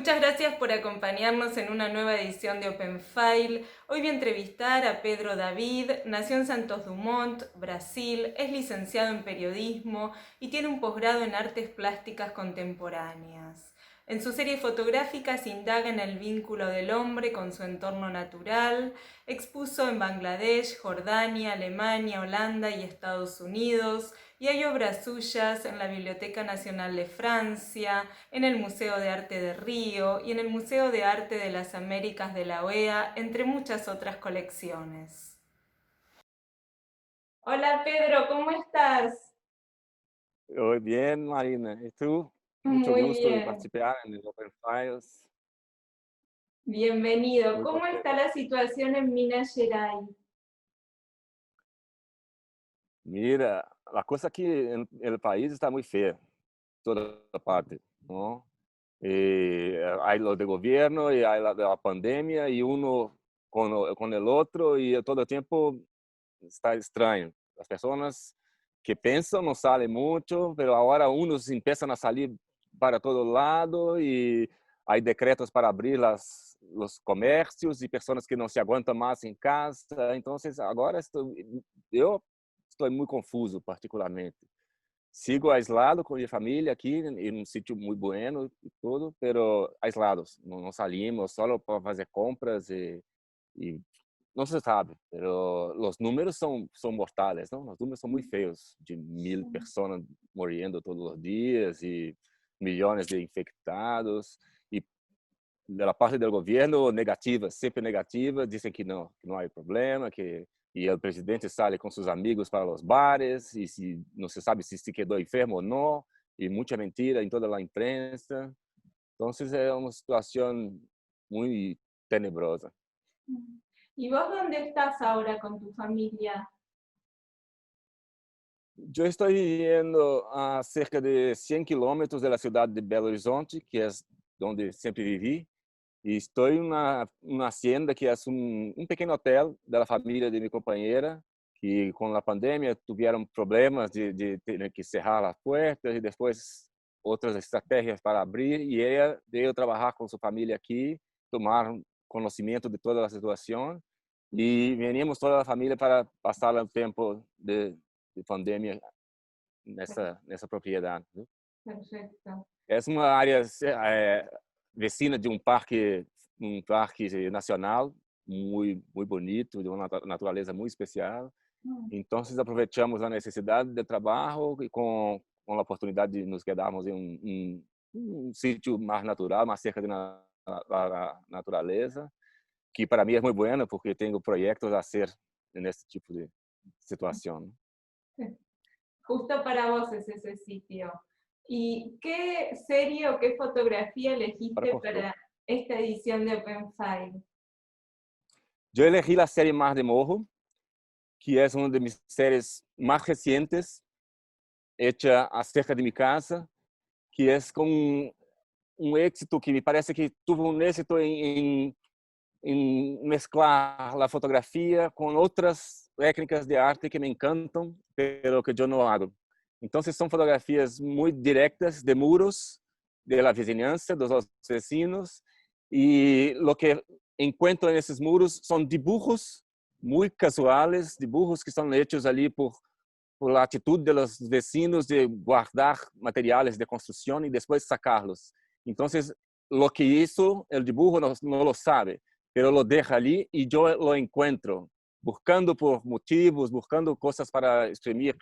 Muchas gracias por acompañarnos en una nueva edición de Open File. Hoy voy a entrevistar a Pedro David, nació en Santos Dumont, Brasil, es licenciado en periodismo y tiene un posgrado en artes plásticas contemporáneas. En su serie fotográfica se indaga en el vínculo del hombre con su entorno natural. Expuso en Bangladesh, Jordania, Alemania, Holanda y Estados Unidos, y hay obras suyas en la Biblioteca Nacional de Francia, en el Museo de Arte de Río y en el Museo de Arte de las Américas de la OEA, entre muchas otras colecciones. Hola Pedro, ¿cómo estás? Oi, bien, Marina. ¿Y tú? Mucho Muy gusto de bien, participar en el Open Files. bienvenido. Muy ¿Cómo está contento. la situación en Minas Gerais? Mira, a coisa aqui no país está muito feia, toda parte, não? E aí lo de governo e aí la pandemia e uno com o outro e todo o tempo está estranho. As pessoas que pensam não saem muito, mas agora uns começam a sair para todo lado e há decretos para abrir os comércios e pessoas que não se aguentam mais em casa. Então, agora eu estou muito confuso, particularmente. Sigo aislado com minha família aqui em um sítio muito bueno e tudo, pero aislados. Não saímos só para fazer compras e não se sabe, pero os números são mortais, não? Os números são muito feios, de 1000 pessoas morrendo todos os dias e milhões de infectados e da parte do governo negativa, sempre negativa, dizem que não há problema, que e o presidente sai com seus amigos para os bares e se não se sabe se quedou enfermo ou não e muita mentira em toda a imprensa. Então, é uma situação muito tenebrosa. ¿Y vos dónde estás ahora con tu familia? Eu estou vivendo a cerca de 100 quilômetros da cidade de Belo Horizonte, que é onde sempre vivi, e estou em uma hacienda que é pequeno hotel da família de minha companheira, que com a pandemia tiveram problemas de ter que cerrar as portas e depois outras estratégias para abrir, e ela veio trabalhar com sua família aqui, tomar conhecimento de toda a situação, e veníamos toda a família para passar o tempo de pandemia nessa propriedade. Viu? Perfecto. É uma área vecina de um parque nacional muito bonito, de uma natureza muito especial. Então, aproveitamos a necessidade de trabalho e com a oportunidade de nos quedarmos em um sítio mais natural, mais cerca da natureza, que para mim é muito bueno, porque tenho projetos a ser nesse tipo de situação. Justo para vos es ese sitio. ¿Y qué serie o qué fotografía Para elegiste Portugal. para esta edición de Open File? Eu elegi a série Mar de Morro, que é uma das minhas séries mais recentes, hecha acerca de minha casa, que é com êxito que me parece que teve êxito em mesclar a fotografia com outras técnicas de arte que me encantam, pelo que eu não hago. Então, são fotografias muito diretas de muros, da vizinhança, dos vecinos, e o que encontro nesses muros são dibujos muito casuais, dibujos que são hechos ali por la atitude dos vecinos de guardar materiais de construção e depois sacá-los. Então, lo que hizo el dibujo no lo sabe, pero lo deja ali e eu lo encuentro, buscando por motivos, buscando coisas para exprimir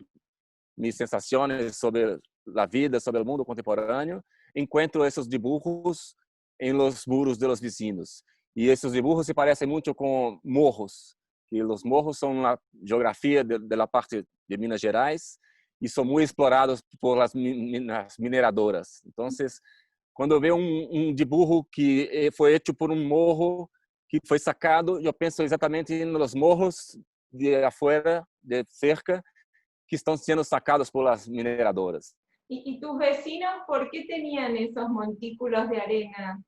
mis sensações sobre a vida, sobre o mundo contemporâneo. Encuentro esses dibujos em los muros de los vizinhos. E esses dibujos se parecem muito com morros, que os morros são na geografia da parte de Minas Gerais e são muito explorados por as mineradoras. Então, quando eu vejo dibujo que foi feito por um morro que foi sacado, eu penso exatamente nos morros de afuera, de cerca, que estão sendo sacados por las mineradoras. ¿Y tus vecinos por qué tenían esos montículos de arena?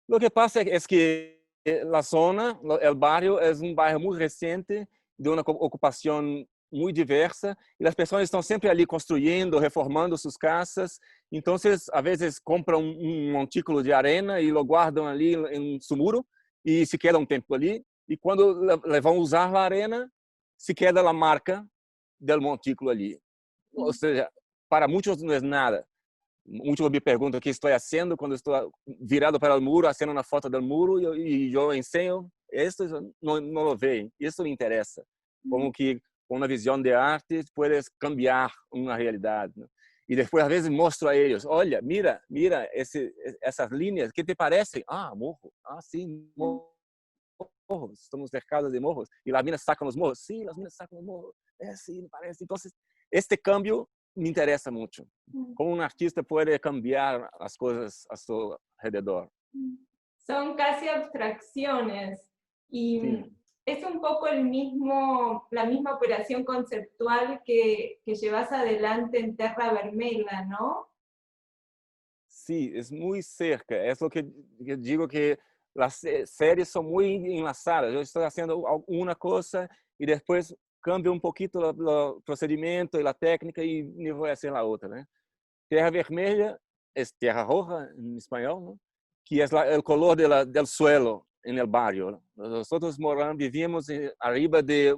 Lo que pasa es que la zona, el barrio, es un barrio muy reciente de una ocupación muy diversa y las personas están siempre allí construyendo, reformando sus casas. Entonces, a veces compran un montículo de arena y lo guardan allí en su muro y se queda un tiempo allí. Y cuando le van a usar la arena, se queda la marca del montículo allí. O sea, para muchos no es nada. Muchos me perguntam o que estou fazendo quando estou virado para o muro, fazendo uma foto do muro e eu ensino. Isso não lo veem. Isso me interessa. Como que com uma visão de arte puedes cambiar uma realidade. Né? E depois, às vezes, mostro a eles: olha, mira essas linhas, que te parecem? Ah, morro. Ah, sim, morro. Estamos cercados de morros. E as minas sacam os morros? Sim, as minas sacam os morros. É, sim, parece. Então, este cambio me interessa muito. Como un artista puede cambiar las cosas a su alrededor. Son casi abstracciones y Sí. es un poco la misma operación conceptual que llevas adelante en Terra Vermelha, ¿no? Sí, es muy cerca. Es lo que digo que las series son muy enlazadas. Yo estoy haciendo una cosa y después cambio un poquito el procedimiento y la técnica y me voy a hacer la otra. ¿no? Terra vermelha es tierra roja en español, ¿no? Que es el color del suelo en el barrio. Nosotros vivíamos arriba de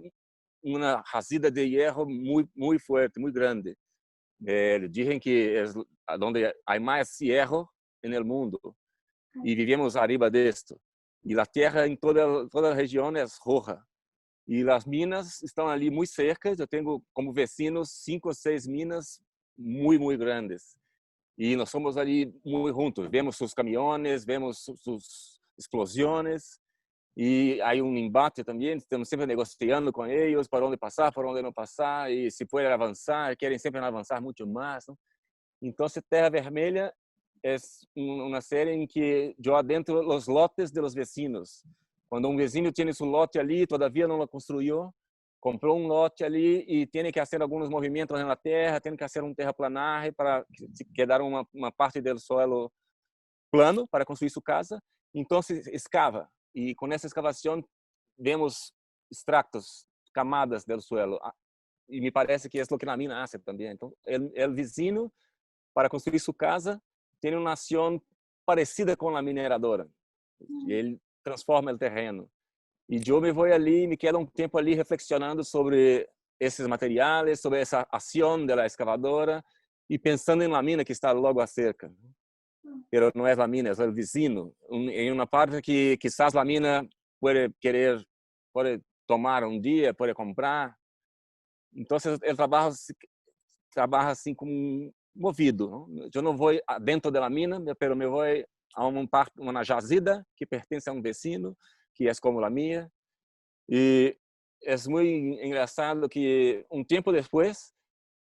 una jazida de hierro muy fuerte, muy grande. Dicen que es donde hay más hierro en el mundo. Y vivíamos arriba de esto. Y la tierra en toda la región es roja. Y las minas están allí muy cerca. Yo tengo como vecinos 5 o 6 minas muy grandes. Y nos somos allí muy juntos. Vemos sus camiones, vemos sus explosiones. Y hay un embate también. Estamos siempre negociando con ellos para dónde pasar, por dónde no pasar. Y si pueden avanzar, quieren siempre avanzar mucho más. ¿no? Entonces, Terra Vermelha es una serie en que yo adentro los lotes de los vecinos. Cuando un vecino tiene su lote allí, todavía no lo construyó, compró un lote allí y tiene que hacer algunos movimientos en la tierra, tiene que hacer un terraplanaje para quedar una parte del suelo plano para construir su casa. Entonces, excava. Y con esa excavación vemos extractos, camadas del suelo. Y me parece que es lo que la mina hace también. Entonces, el vecino para construir su casa, tiene una acción parecida con la mineradora. Y él transforma el terreno. Y yo me voy allí, me quedo un tiempo allí reflexionando sobre esos materiales, sobre esa acción de la excavadora y pensando en la mina que está luego acerca. Pero no es la mina, es el vecino. En una parte que quizás la mina puede tomar un día, puede comprar. Entonces el trabaja assim como movido. Não? Eu não vou dentro da mina, pero me vou a uma jazida que pertence a um vecino, que é como a minha. E é muito engraçado que um tempo depois,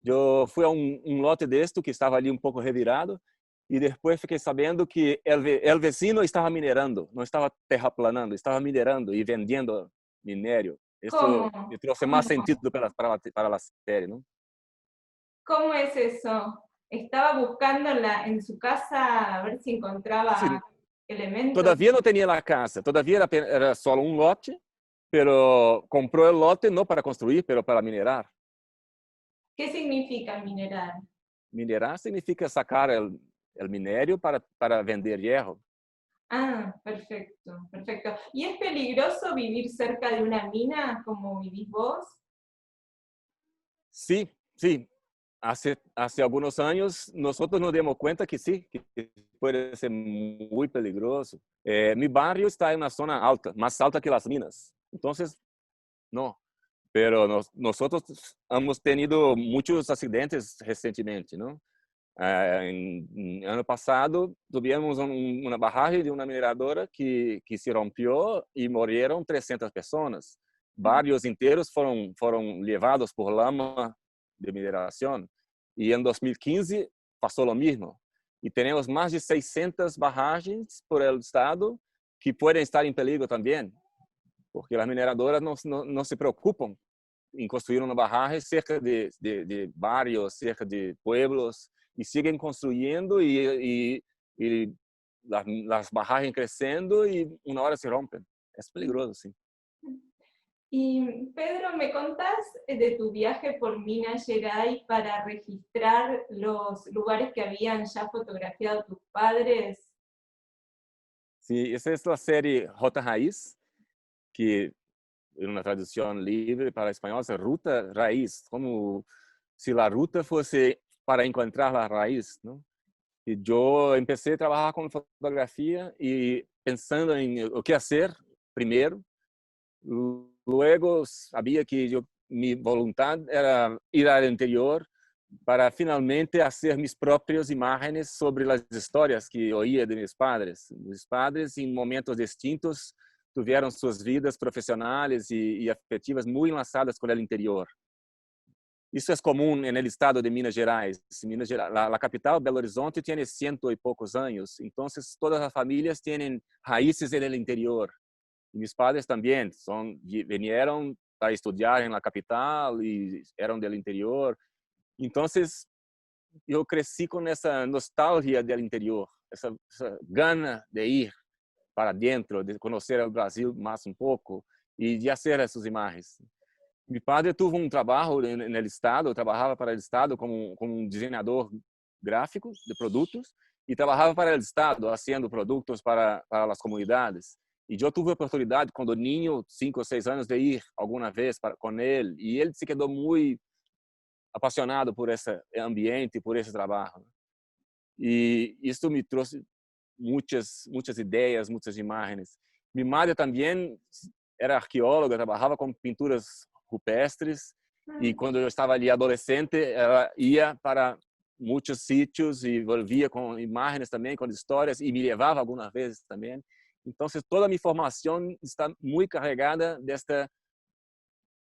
eu fui a um lote deste que estava ali um pouco revirado, e depois fiquei sabendo que o vecino estava minerando, não estava terraplanando, estava minerando e vendendo minério. Isso ¿Cómo? me trouxe mais sentido para a série, não? ¿Cómo es eso? Estaba buscando en su casa a ver si Sim, encontraba elementos. todavía no tenía la casa, todavía era solo un lote, pero compró el lote no para construir, pero para minerar. ¿Qué significa minerar? Minerar significa sacar el minerio para vender hierro. Ah, perfecto, perfecto. ¿Y es peligroso vivir cerca de una mina como vivís vos? Sí, sí. Hace algunos años nosotros nos dimos cuenta que sí, que puede ser muy peligroso. Mi barrio está en una zona alta, más alta que las minas. Entonces, no. Pero nosotros hemos tenido muchos accidentes recientemente, ¿no? En ano passado, tivemos uma barragem de uma mineradora que se rompeu e morreram 300 pessoas. Vários inteiros foram levados por lama de mineração. E em 2015 passou o mesmo. E temos mais de 600 barragens por el estado que podem estar em perigo também, porque as mineradoras não se preocupam em construir uma barragem cerca de barrios, cerca de pueblos, e siguen construyendo y las barragens crescendo y una hora se rompen. Es peligroso, sí. Y Pedro, ¿me contás de tu viaje por Minas Gerais para registrar los lugares que habían ya fotografiado tus padres? Sí, esa es la serie Rota Raiz, que en una traducción libre para español es Ruta Raíz, como si la ruta fuese para encontrar la raíz, ¿no? Y yo empecé a trabajar con fotografía y pensando en o que hacer primero. Luego sabía que mi voluntad era ir al interior para finalmente hacer mis propias imágenes sobre las historias que oía de mis padres. Mis padres, en momentos distintos, tuvieron sus vidas profesionales y afectivas muy enlazadas con el interior. Isso é comum no estado de Minas Gerais. Minas Gerais, a capital, Belo Horizonte, tem ciento e poucos anos. Então, todas as famílias têm raízes no interior. E meus padres também vieram para estudar na capital e eram do interior. Então, eu cresci com essa nostalgia do interior, essa gana de ir para dentro, de conhecer o Brasil mais um pouco e de fazer essas imagens. Meu padre teve trabalho no Estado, trabalhava para o Estado como um desenhador gráfico de produtos e trabalhava para o Estado, fazendo produtos para as comunidades. E eu tive a oportunidade, quando ninho, 5 ou 6 anos, de ir alguma vez com ele. E ele se quedou muito apaixonado por esse ambiente, por esse trabalho. E isso me trouxe muitas ideias, muitas imagens. Minha madre também era arqueóloga, trabalhava com pinturas rupestres e quando eu estava ali adolescente, ela ia para muitos sítios e volvia com imagens também, com histórias e me levava algumas vezes também. Então, toda a minha formação está muito carregada desta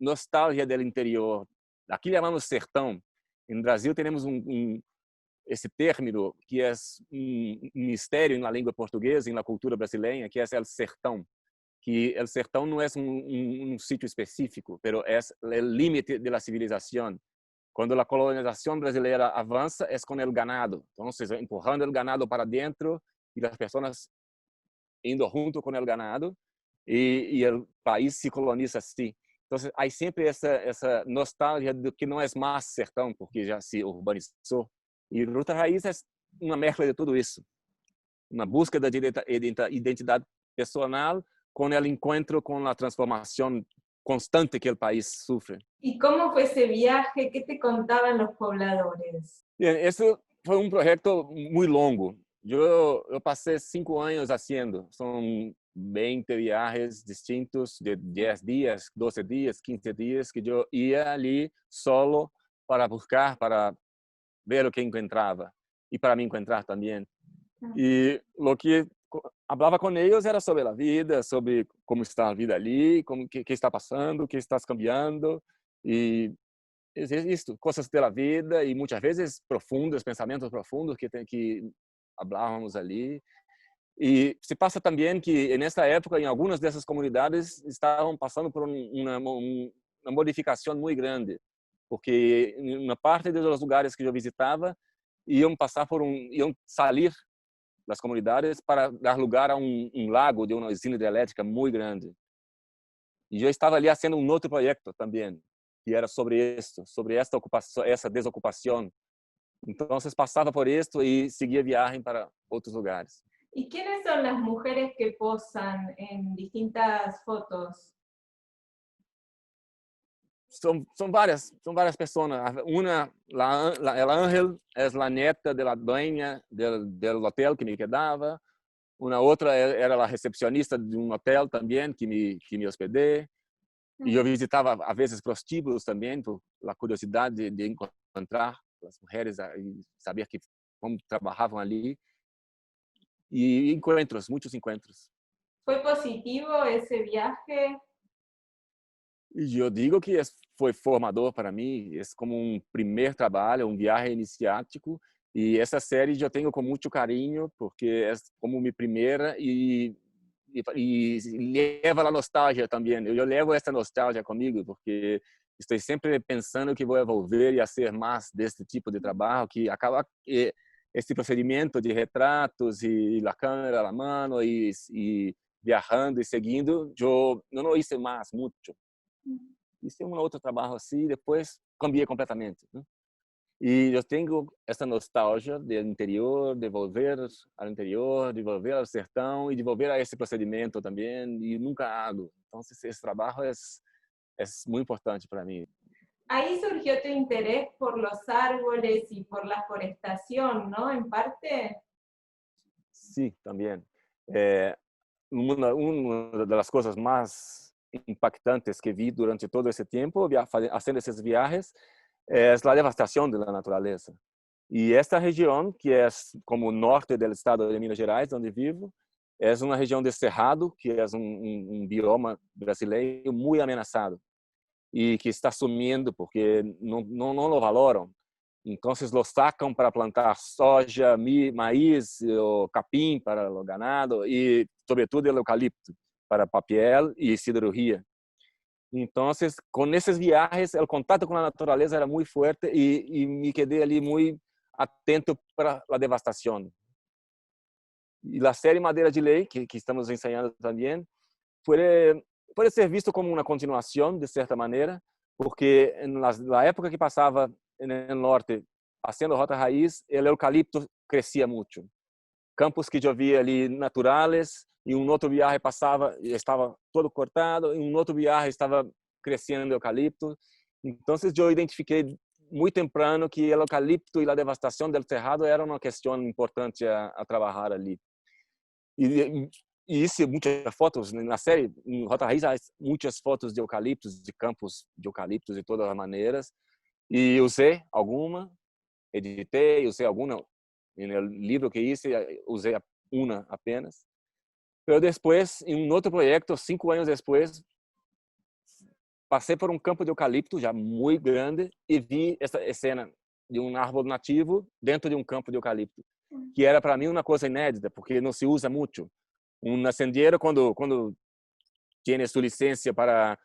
nostalgia do interior. Aqui chamamos sertão. No Brasil temos esse término que é um mistério na língua portuguesa e na cultura brasileira, que é o sertão. Que o sertão não é um sítio específico, mas é o limite da civilização. Quando a colonização brasileira avança, é com o ganado. Então, empurrando o ganado para dentro e as pessoas indo junto com o ganado e o país se coloniza assim. Então, há sempre essa nostalgia de que não é mais sertão, porque já se urbanizou. E Ruta Raiz é uma mescla de tudo isso. Uma busca da identidade personal com o encontro com a transformação constante que o país sofre. ¿Y cómo fue ese viaje? ¿Qué te contaban los pobladores? Bien, esse foi um projeto muito longo. Eu passei 5 anos fazendo. São 20 viagens distintos de 10 dias, 12 dias, 15 dias que eu ia ali solo para buscar, para ver o que encontrava e para me encontrar também. E o que falava com eles era sobre a vida, sobre como está a vida ali, como que está passando, o que está cambiando e isso, coisas da vida e muitas vezes profundas, pensamentos profundos que falávamos ali. E se passa também que nessa época em algumas dessas comunidades estavam passando por uma modificação muito grande, porque na parte dos lugares que eu visitava iam sair das comunidades para dar lugar a um lago de uma usina hidrelétrica muito grande. E eu estava ali fazendo outro projeto também, que era sobre isso, sobre esta ocupação, essa desocupação. Então, passava por isso e seguia viagem para outros lugares. ¿Y quiénes son las mujeres que posan en distintas fotos? São várias pessoas. Uma, ela Ángel, é a neta da dueña do hotel que me quedava. Uma outra era a recepcionista de um hotel também que me hospedei. E eu visitava, às vezes, prostíbulos também, por a curiosidade de encontrar as mulheres e saber como trabalhavam ali. E muitos encontros. ¿Fue positivo ese viaje? E eu digo que foi formador para mim, é como um primeiro trabalho, viagem iniciático. E essa série eu tenho com muito carinho, porque é como minha primeira e leva a nostalgia também. Eu levo essa nostalgia comigo, porque estou sempre pensando que vou evolver e fazer mais desse tipo de trabalho, que acaba esse procedimento de retratos e a câmera na mão e viajando e seguindo, eu não hice mais muito. Hice um outro trabalho assim, depois cambiei completamente, né? E eu tenho essa nostalgia do interior, de volver ao interior, de volver ao sertão e de volver a esse procedimento também, e nunca hago. Então, esse trabalho é muito importante para mim. Ahí surgió tu interés por los árboles y por la forestación, ¿no? En parte. Sim, também. Uma das coisas mais impactantes que vi durante todo esse tempo, fazendo esses viagens, é a devastação da natureza. E esta região, que é como o norte do estado de Minas Gerais, onde vivo, é uma região de cerrado, que é um bioma brasileiro muito ameaçado e que está sumindo porque não o valoram. Então, los sacam para plantar soja, maíz, o capim para o ganado e, sobretudo, o eucalipto para papel e siderurgia. Então, com esses viagens, o contato com a natureza era muito forte e me quedei ali muito atento para a devastação. E a série Madeira de Lei, que estamos ensaiando também, pode ser visto como uma continuação, de certa maneira, porque na época que passava no norte, fazendo rota raiz, o eucalipto crescia muito. Campos que eu via ali naturais, e outro viagem passava e estava todo cortado, e outro viagem estava crescendo eucalipto. Então, eu identifiquei muito temprano que o eucalipto e a devastação do cerrado era uma questão importante a trabalhar ali. E isso, muitas fotos na série, em Rota Raiz, há muitas fotos de eucaliptos, de campos de eucaliptos de todas as maneiras. E usei alguma, editei, usei alguma. No livro que hice, usei uma apenas. Mas depois, em outro projeto, 5 anos depois, passei por um campo de eucalipto já muito grande e vi essa cena de um árvore nativo dentro de um campo de eucalipto, que era para mim uma coisa inédita, porque não se usa muito. Um acendeiro, quando tem sua licença para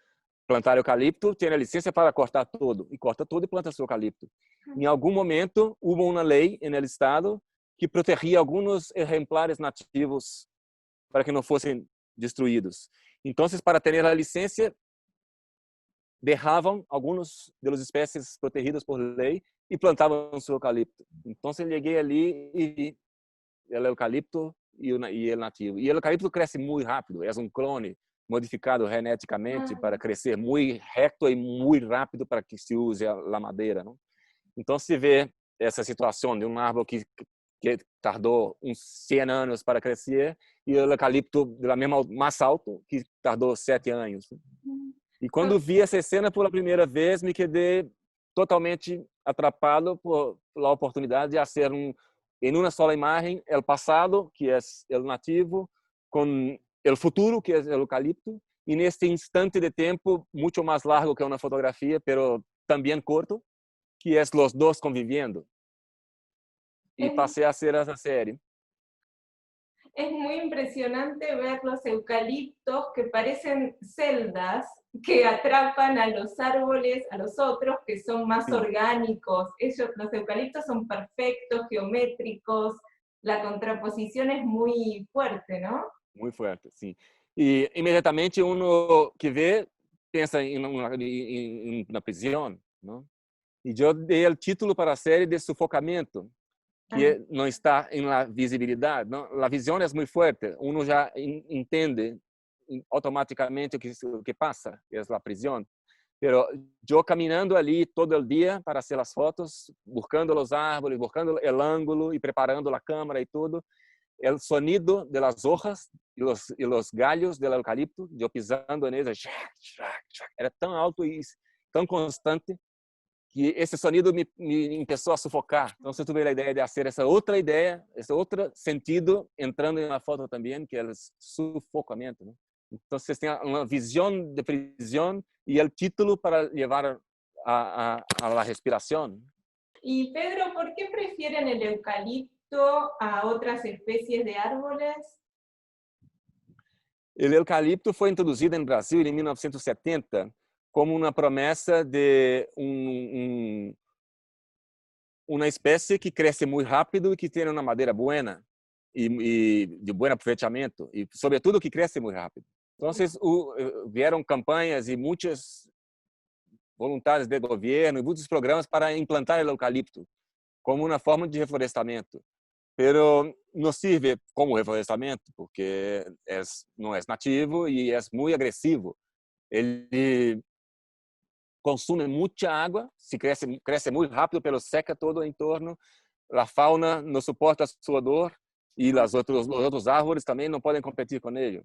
plantar eucalipto, tem a licença para cortar todo, e corta todo e planta seu eucalipto. Em algum momento, houve uma lei no estado que protegia alguns exemplares nativos para que não fossem destruídos. Então, para ter a licença, deixavam algumas das espécies protegidas por lei e plantavam seu eucalipto. Então, eu cheguei ali e vi o eucalipto e o nativo. E o eucalipto cresce muito rápido, é um clone modificado geneticamente para crescer muito reto e muito rápido para que se use a madeira, não? Então, se vê essa situação de um árvore que tardou uns 100 anos para crescer e o eucalipto da mesma mais alto que tardou 7 anos. E quando vi essa cena pela primeira vez, me quedei totalmente atrapado por a oportunidade de fazer em uma só imagem o passado, que é o nativo, com o futuro, que é o eucalipto, e neste instante de tempo muito mais largo que uma fotografia, pero também corto, que é os dois convivendo. E passei a ser essa série. Es muy impresionante ver los eucaliptos que parecen celdas que atrapan a los árboles, a los otros, que son más orgánicos. Los eucaliptos son perfectos, geométricos, la contraposición es muy fuerte, ¿no? Muito forte, sim. E imediatamente uno que vê pensa na prisão, não? E eu dei o título para a série de sufocamento, que não está em la visibilidade, não? A visão é muito forte, uno já entende automaticamente o que passa, que é a prisão. Pero eu caminhando ali todo o dia para fazer as fotos, buscando os árvores, buscando o ângulo e preparando a câmera e tudo, o sonido de las hojas e los galhos do eucalipto, eu pisando neles, era tão alto e tão constante que esse sonido me começou a sufocar. Então, eu tive a ideia de fazer essa outra ideia, esse outro sentido entrando na foto também, que é o sufocamento, né? Então, vocês têm uma visão de prisão e o título para levar a respiração. Y Pedro, ¿por qué prefieren el eucalipto a otras especies de árboles? O eucalipto foi introduzido no Brasil em 1970 como uma promessa de uma espécie que cresce muito rápido e que tem uma madeira boa e de bom aproveitamento e, sobretudo, que cresce muito rápido. Então, vieram campanhas e muitos voluntades do governo e muitos programas para implantar o eucalipto como uma forma de reflorestamento. Pero não serve como reflorestamento porque não é nativo e é muito agressivo. Ele consome muita água, se cresce muito rápido, pelo seca todo o entorno. A fauna não suporta sua dor e os outros árvores também não podem competir com ele.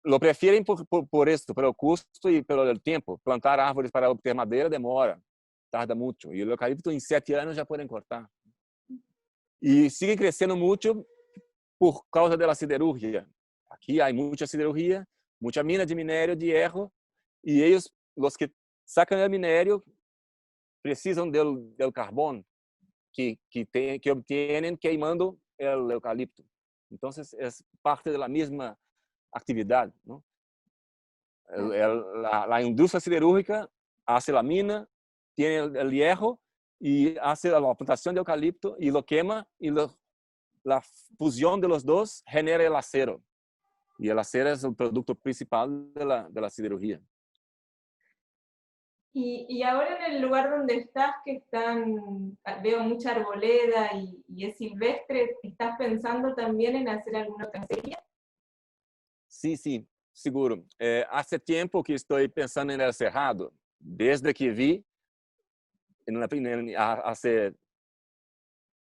Lo preferem por isso, pelo custo e pelo tempo. Plantar árvores para obter madeira demora, tarda muito. E o eucalipto em 7 anos já podem cortar. E sigue crescendo muito por causa da siderurgia. Aqui há muita siderurgia, muita mina de minério de hierro, e eles, os que sacam o minério, precisam do carbono que obtêm queimando o eucalipto. Então, é parte da mesma actividade, ¿no? La industria siderúrgica hace la mina, tiene el hierro y hace la plantación de eucalipto y lo quema y la fusión de los dos genera el acero. Y el acero es el producto principal de la siderurgia. Y ahora en el lugar donde estás, veo mucha arboleda y es silvestre, ¿estás pensando también en hacer alguna cacería? Sí, sí, seguro. Hace tiempo que estoy pensando en el cerrado. Desde que vi, hace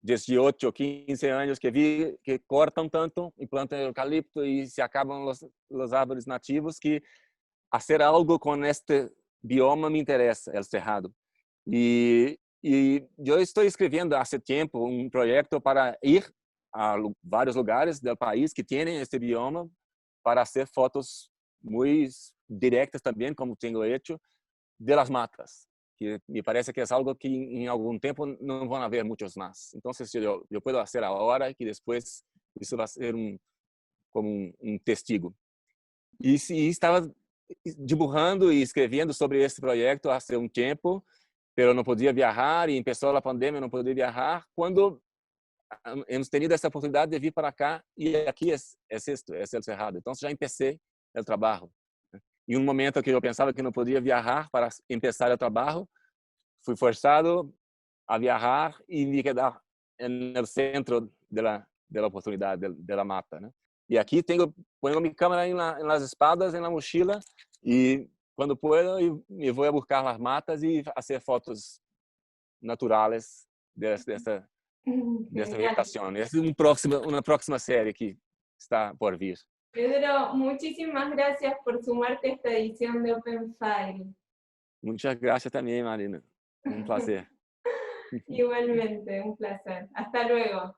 18, 15 años que vi que cortam tanto e plantam eucalipto e se acabam os árvores nativos, que fazer algo com este bioma me interessa, el cerrado. E eu estou escrevendo há tempo projeto para ir a vários lugares do país que têm este bioma para fazer fotos muito diretas também, como tenho hecho, de las matas, que me parece que é algo que em algum tempo não vão haver muitos mais. Então, eu posso fazer agora e que depois isso vai ser como testigo. E estava dibujando e escrevendo sobre este projeto há tempo, pero não podia viajar e começou a pandemia, não podia viajar. Quando hemos tenido essa oportunidade de vir para cá e aqui é o cerrado. Então, já comecei o trabalho. Em momento que eu pensava que não podia viajar para começar o trabalho, fui forçado a viajar e me quedar no centro da oportunidade, da mata, né? E aqui ponho minha câmera nas espadas, na mochila, e quando puedo, eu vou a buscar as matas e fazer fotos naturais dessa vegetação. Essa é uma próxima série que está por vir. Pedro, muchísimas gracias por sumarte a esta edición de Open File. Muchas gracias también, Marina. Un placer. Igualmente, un placer. Hasta luego.